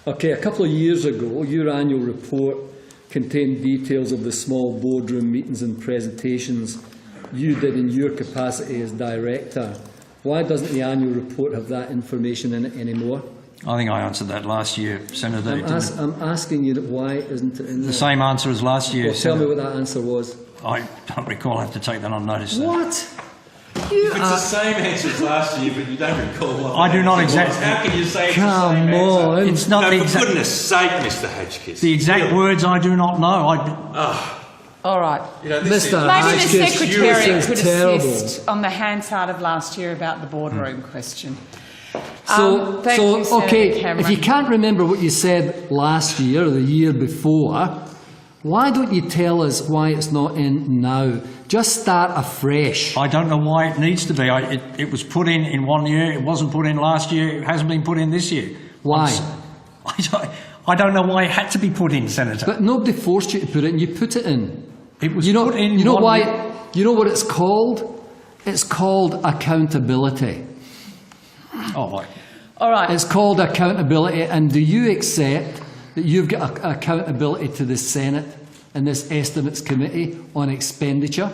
Okay, a couple of years ago, your annual report contained details of the small boardroom meetings and presentations you did in your capacity as director. Why doesn't the annual report have that information in it anymore? I think I answered that last year, Senator. I'm asking you, why isn't it in there? The same answer as last year. Well, tell me what that answer was. I don't recall. I have to take that on notice. What? It's the same answer as last year, but you don't recall what I do not exactly. How can you say it's Come the same on. answer? It's not No, the for exact. goodness sake, Mr. Hodgkiss. The exact words I do not know. All right. You know, this Mr. is- Maybe the Hodgkiss, Secretary this could is terrible. assist on the Hansard of last year about the boardroom question. Thank you, Senator okay, Cameron. if you can't remember what you said last year or the year before, why don't you tell us why it's not in now? Just start afresh. I don't know why it needs to be. It was put in 1 year. It wasn't put in last year. It hasn't been put in this year. Why? I don't know why it had to be put in, Senator. But nobody forced you to put it in. You put it in. It was you know, put in. You know 1 why? year. You know what it's called? It's called accountability. Oh, right. All right. It's called accountability. And do you accept that you've got accountability to the Senate and this estimates committee on expenditure?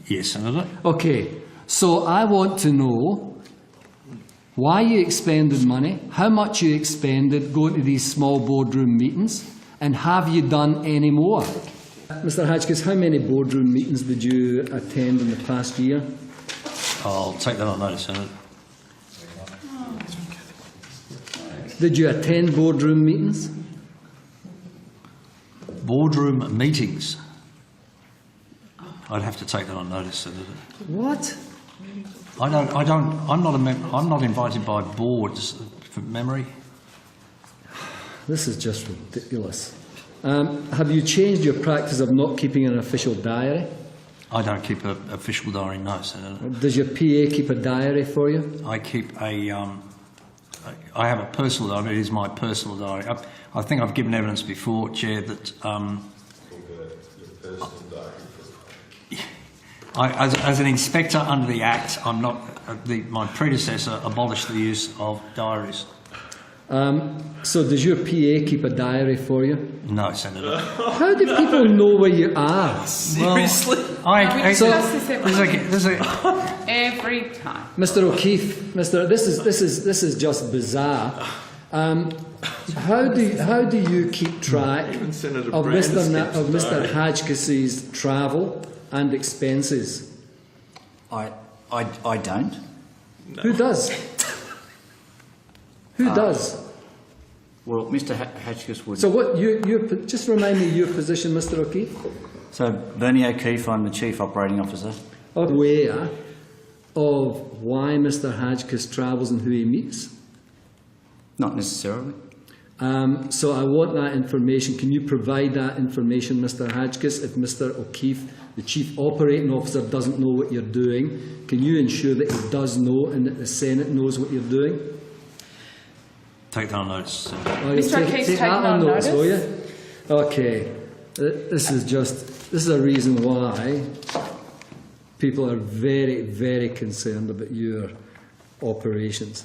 Yes, Senator. Okay, so I want to know why you expended money, how much you expended going to these small boardroom meetings, and have you done any more? Mr. Hodgkiss, how many boardroom meetings did you attend in the past year? I'll take that on notice, Senator. Did you attend boardroom meetings? Boardroom meetings. I'd have to take that on notice, Senator. What? I'm not invited by boards from memory. This is just ridiculous. Have you changed your practice of not keeping an official diary? I don't keep an official diary, no, Senator. Does your PA keep a diary for you? I keep I have a personal diary. It is my personal diary. I think I've given evidence before, Chair, that as an inspector under the Act, I'm not. My predecessor abolished the use of diaries. So does your PA keep a diary for you? No, Senator. How do people know where you are? Seriously? We discuss this every there's every time. Mr. O'Keefe, this is just bizarre. How do you keep track Even Senator of Brandis keeps a Mr. diary. Hodgkiss's travel and expenses? I don't. No. Who does? Who does? Well, Mr. Hodgkiss would. So what? Just remind me your position, Mr. O'Keefe. So Bernie O'Keefe, I'm the Chief Operating Officer. Aware of why Mr. Hodgkiss travels and who he meets? Not necessarily. So I want that information. Can you provide that information, Mr. Hodgkiss? If Mr. O'Keefe, the Chief Operating Officer, doesn't know what you're doing, can you ensure that he does know and that the Senate knows what you're doing? take that on notice, Senator. Mr. O'Keefe's take taken that on notice, will notice. you? Okay. This is a reason why people are very, very concerned about your operations.